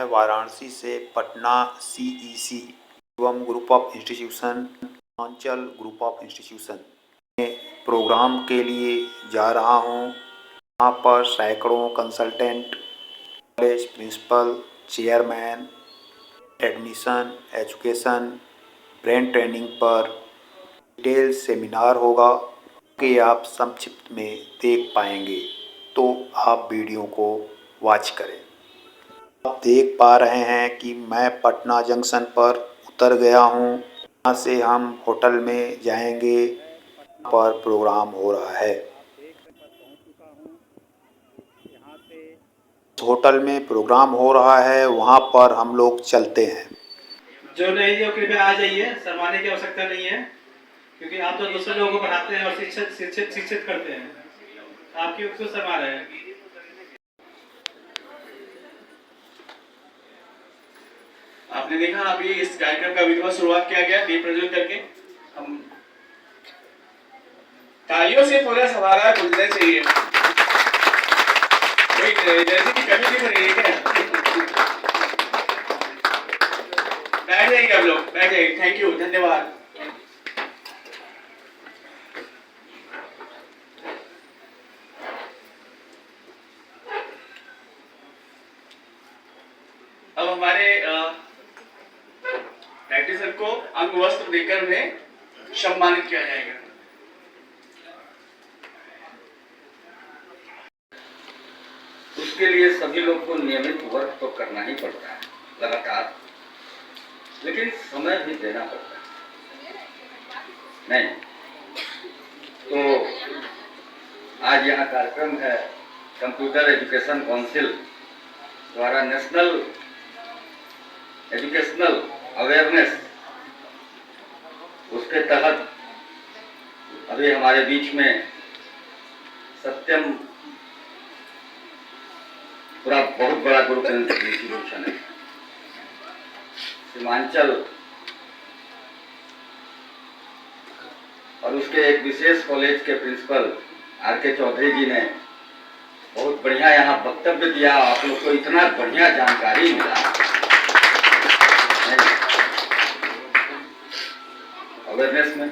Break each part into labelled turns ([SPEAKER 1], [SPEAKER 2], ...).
[SPEAKER 1] वाराणसी से पटना सीईसी एवं group of institution, Purvanchal group of institution में प्रोग्राम के लिए जा रहा हूँ। वहाँ पर सैकड़ों consultant, college principal, chairman, admission, education, brain training पर डिटेल सेमिनार होगा कि आप संक्षिप्त में देख पाएंगे, तो आप वीडियो को वॉच करें। आप देख पा रहे हैं कि मैं पटना जंक्शन पर उतर गया हूँ। यहाँ से हम होटल में जाएंगे, पर प्रोग्राम हो रहा है। होटल में प्रोग्राम हो रहा है, वहाँ पर हम लोग चलते हैं।
[SPEAKER 2] जो नहीं जो कृपया आ जाइए, शर्माने की आवश्यकता नहीं है, क्योंकि आप तो दूसरे लोगों को पढ़ाते हैं और शिक्षित करते हैं। आपकी क्यों शर्मा रहे हैं?
[SPEAKER 3] आपने देखा अभी इस कार्यक्रम का विधिवत शुरुआत किया गया दीप प्रज्वलित करके। हम तालियों से पूरा समारोह गुजरना चाहिए। कोई जैसे की कमी दिख रही है क्या? बैठ जाइए आप लोग, बैठ जाइए। थैंक यू, धन्यवाद। अब हमारे डायरेक्टर को अंग वस्त्र देकर उन्हें सम्मानित किया जाएगा।
[SPEAKER 4] उसके लिए सभी लोग को नियमित वर्क तो करना ही पड़ता है लगातार, लेकिन समय भी देना पड़ता है। नहीं तो आज यहाँ कार्यक्रम है कंप्यूटर एजुकेशन काउंसिल द्वारा नेशनल एजुकेशनल अवेयरनेस, उसके तहत अभी हमारे बीच में सत्यम पूरा बहुत बड़ा ग्रुप इंस्टीट्यूशन है, सीमांचल और उसके एक विशेष कॉलेज के प्रिंसिपल आर.के. चौधरी जी ने बहुत बढ़िया यहाँ वक्तव्य दिया। आप लोग को इतना बढ़िया जानकारी मिला। अवेयरनेस में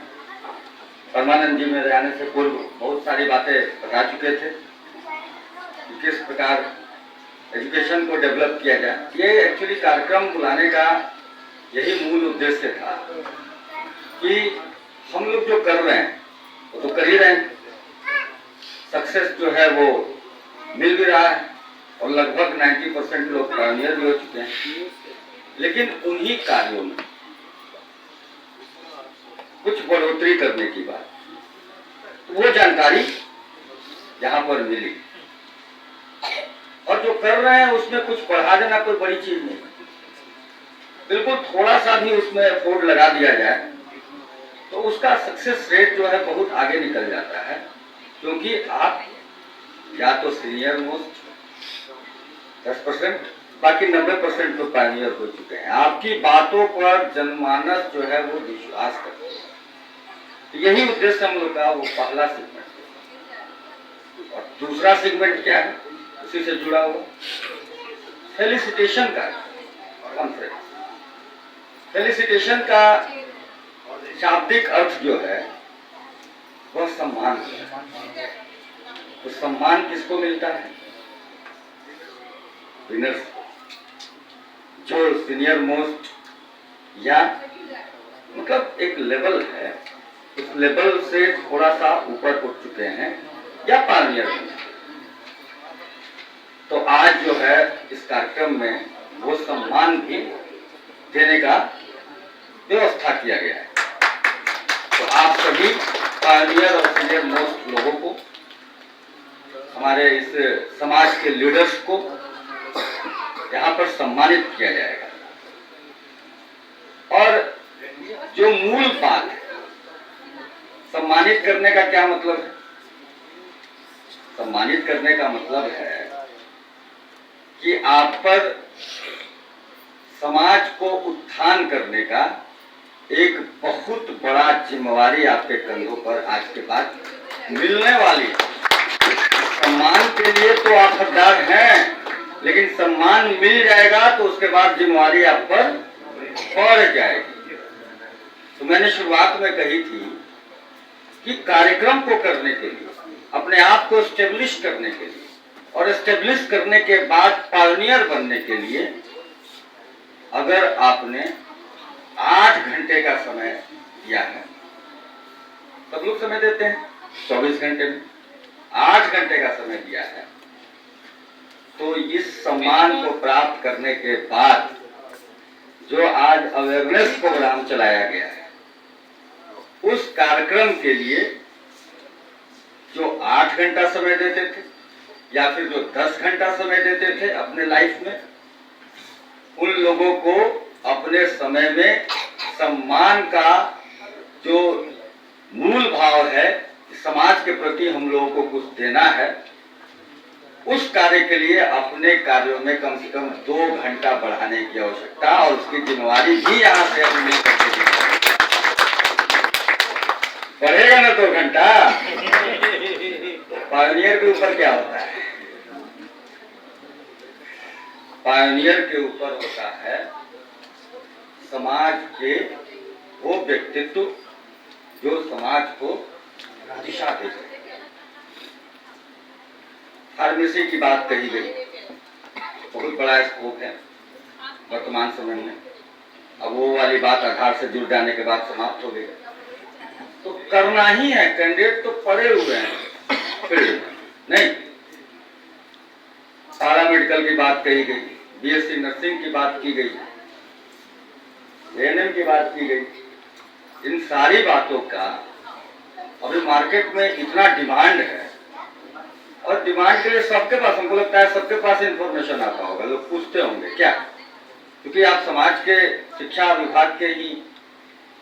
[SPEAKER 4] परमानंद जी मेरे आने से पूर्व बहुत सारी बातें बता चुके थे कि किस प्रकार एजुकेशन को डेवलप किया जाए। ये एक्चुअली कार्यक्रम बुलाने का यही मूल उद्देश्य था कि हम लोग जो कर रहे हैं वो तो कर ही रहे हैं, सक्सेस जो है वो मिल भी रहा है और लगभग 90% लोग पायनियर भी हो चुके हैं। लेकिन उन्हीं कार्यों में कुछ बढ़ोतरी करने की बात, वो जानकारी यहाँ पर मिली और जो कर रहे हैं उसमें कुछ बढ़ा देना कोई बड़ी चीज नहीं। बिल्कुल थोड़ा सा भी उसमें एफोर्ट लगा दिया जाए तो उसका सक्सेस रेट जो है बहुत आगे निकल जाता है, क्योंकि आप या तो सीनियर मोस्ट 10%, बाकी 90% तो पायनियर हो चुके हैं। आपकी बातों पर जनमानस जो है वो विश्वास करते हैं। यही उद्देश्य हम लोग का वो पहला सेगमेंट। और दूसरा सेगमेंट क्या है, उसी से जुड़ा हुआ फेलिसिटेशन का कॉन्फ्रेंस। फेलिसिटेशन का शाब्दिक अर्थ जो है वह सम्मान है। तो सम्मान किसको मिलता है? विनर्स, जो सीनियर मोस्ट या मतलब एक लेवल है, उस लेवल से थोड़ा सा ऊपर उठ चुके हैं या पायनियर हैं। तो आज जो है इस कार्यक्रम में वो सम्मान भी देने का व्यवस्था किया गया है। तो आप सभी पायनियर और सीनियर मोस्ट लोगों को, हमारे इस समाज के लीडर्स को यहाँ पर सम्मानित किया जाएगा। और जो मूल बात है, सम्मानित करने का क्या मतलब है? सम्मानित करने का मतलब है कि आप पर समाज को उत्थान करने का एक बहुत बड़ा जिम्मेवारी आपके कंधों पर आज के बाद मिलने वाली है। सम्मान के लिए तो आप हकदार हैं, लेकिन सम्मान मिल जाएगा तो उसके बाद जिम्मेवारी आप पर बढ़ जाएगी। तो मैंने शुरुआत में कही थी कि कार्यक्रम को करने के लिए, अपने आप को स्टेब्लिश करने के लिए और स्टेब्लिश करने के बाद पायनियर बनने के लिए अगर आपने 8 घंटे का समय दिया है, सब लोग समय देते हैं 24 घंटे में, 8 घंटे का समय दिया है, तो इस सम्मान को प्राप्त करने के बाद जो आज अवेयरनेस प्रोग्राम चलाया गया है, उस कार्यक्रम के लिए जो 8 घंटा समय देते थे या फिर जो 10 घंटा समय देते थे अपने लाइफ में, उन लोगों को अपने समय में सम्मान का जो मूल भाव है, समाज के प्रति हम लोगों को कुछ देना है, उस कार्य के लिए अपने कार्यों में कम से कम 2 घंटा बढ़ाने की आवश्यकता और उसकी जिम्मेवारी भी यहाँ से हम मिल करके बढ़ेगा ना 2 घंटा। पायनियर के ऊपर क्या होता है? पायनियर के ऊपर होता है समाज के वो व्यक्तित्व जो समाज को दिशा दे सके। फार्मेसी की बात कही गई, बहुत बड़ा स्कोप है वर्तमान समय में। अब वो वाली बात आधार से जुड़ जाने के बाद समाप्त हो गई, तो करना ही है। कैंडिडेट तो पड़े हुए हैं फील्ड नहीं। पैरामेडिकल की बात कही गई, बीएससी नर्सिंग की बात की गई, एएनएम की बात की गई। इन सारी बातों का अभी मार्केट में इतना डिमांड है, और डिमांड के लिए सबके पास, हमको लगता है सबके पास इंफॉर्मेशन आता होगा। लोग पूछते होंगे क्या, क्योंकि आप समाज के शिक्षा विभाग के ही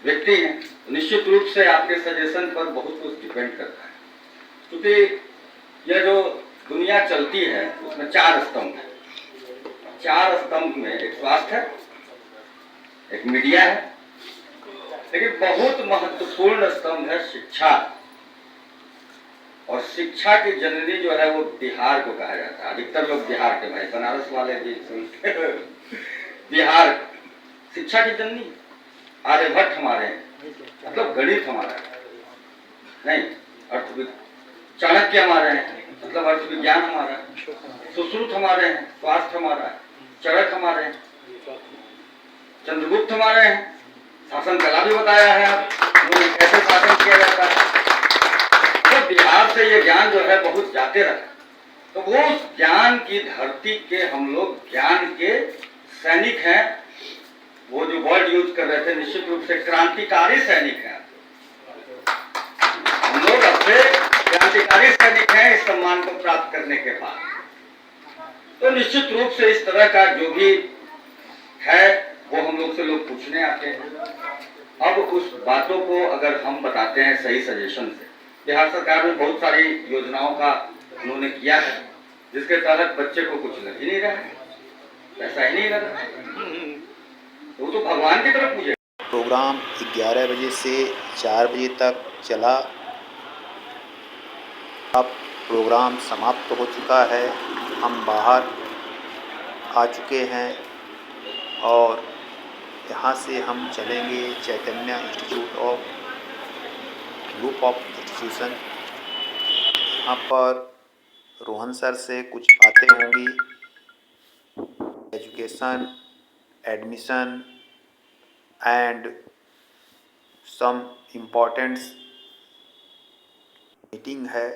[SPEAKER 4] व्यक्ति हैं, निश्चित रूप से आपके सजेशन पर बहुत कुछ डिपेंड करता है। क्योंकि यह जो दुनिया चलती है उसमें 4 स्तंभ है। 4 स्तंभ में एक स्वास्थ्य है, एक मीडिया है, लेकिन बहुत महत्वपूर्ण स्तंभ है शिक्षा। और शिक्षा की जननी जो है वो बिहार को कहा जाता है। अधिकतर लोग बिहार के, भाई बनारस वाले भी सुनते बिहार शिक्षा की जननी। आर्यभट्ट हमारे हैं, मतलब गणित हमारा है, नहीं अर्थविद। चाणक्य हमारे हैं, मतलब अर्थ विज्ञान हमारा है। सुश्रुत हमारे हैं, स्वास्थ्य हमारा है। चरक हमारे हैं, चंद्रगुप्त हमारे हैं, शासन कला भी बताया है आप, कैसे शासन किया जाता है। तो बिहार से ये ज्ञान जो है बहुत जाते रहा। तो वो ज्ञान की धरती के हम लोग ज्ञान के सैनिक हैं। वो जो वर्ड यूज कर रहे थे, निश्चित रूप से क्रांतिकारी सैनिक हैं। हम लोग अपने क्रांतिकारी सैनिक हैं इस सम्मान को प्राप्त करने के बाद। तो निश्चित रूप से इस तरह का जो भी है वो हम लोग से लोग पूछने आते हैं। अब उस बातों को अगर हम बताते हैं सही सजेशन से, बिहार सरकार ने बहुत सारी योजनाओं का उन्होंने किया है, जिसके तहत बच्चे को कुछ लग ही नहीं रहा है, पैसा ही नहीं लग रहा है, तो वो तो भगवान की तरफ पूजे।
[SPEAKER 1] प्रोग्राम 11 बजे से 4 बजे तक चला। अब प्रोग्राम समाप्त हो चुका है, हम बाहर आ चुके हैं और यहाँ से हम चलेंगे Chaitanya institute of group of institution. यहाँ पर रोहन सर से कुछ बातें होंगी, education, admission and some importants meeting है।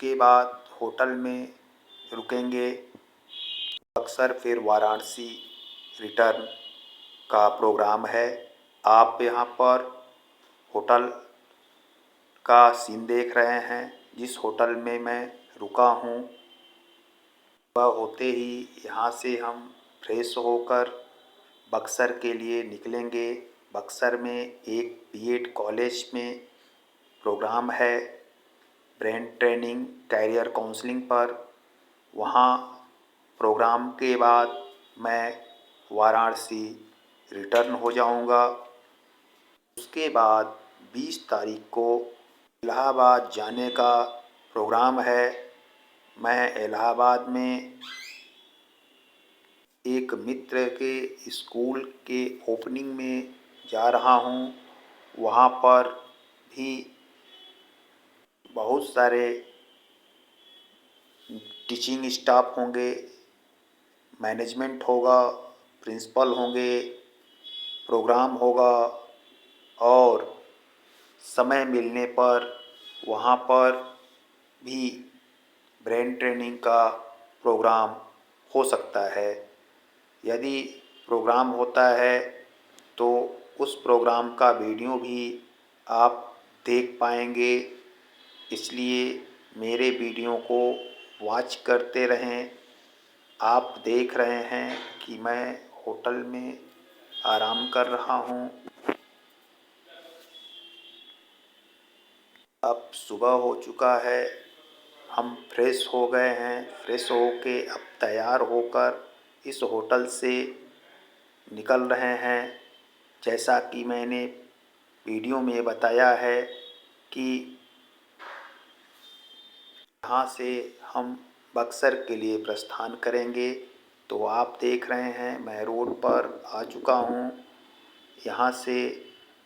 [SPEAKER 1] के बाद होटल में रुकेंगे, अक्सर फिर वाराणसी रिटर्न का प्रोग्राम है। आप यहाँ पर होटल का सीन देख रहे हैं। जिस होटल में मैं रुका हूँ वह होते ही यहाँ से हम फ्रेश होकर बक्सर के लिए निकलेंगे। बक्सर में एक बीएड कॉलेज में प्रोग्राम है ब्रेन ट्रेनिंग कैरियर काउंसलिंग पर। वहाँ प्रोग्राम के बाद मैं वाराणसी रिटर्न हो जाऊँगा। उसके बाद 20 तारीख को इलाहाबाद जाने का प्रोग्राम है। मैं इलाहाबाद में एक मित्र के स्कूल के ओपनिंग में जा रहा हूँ। वहाँ पर भी बहुत सारे टीचिंग स्टाफ होंगे, मैनेजमेंट होगा, प्रिंसिपल होंगे, प्रोग्राम होगा और समय मिलने पर वहाँ पर भी ब्रेन ट्रेनिंग का प्रोग्राम हो सकता है। यदि प्रोग्राम होता है तो उस प्रोग्राम का वीडियो भी आप देख पाएंगे, इसलिए मेरे वीडियो को वॉच करते रहें। आप देख रहे हैं कि मैं होटल में आराम कर रहा हूँ। अब सुबह हो चुका है, हम फ्रेश हो गए हैं। फ्रेश होके अब तैयार होकर इस होटल से निकल रहे हैं। जैसा कि मैंने वीडियो में बताया है कि यहाँ से हम बक्सर के लिए प्रस्थान करेंगे। तो आप देख रहे हैं मैं रोड पर आ चुका हूँ। यहाँ से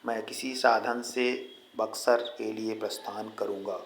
[SPEAKER 1] मैं किसी साधन से बक्सर के लिए प्रस्थान करूँगा।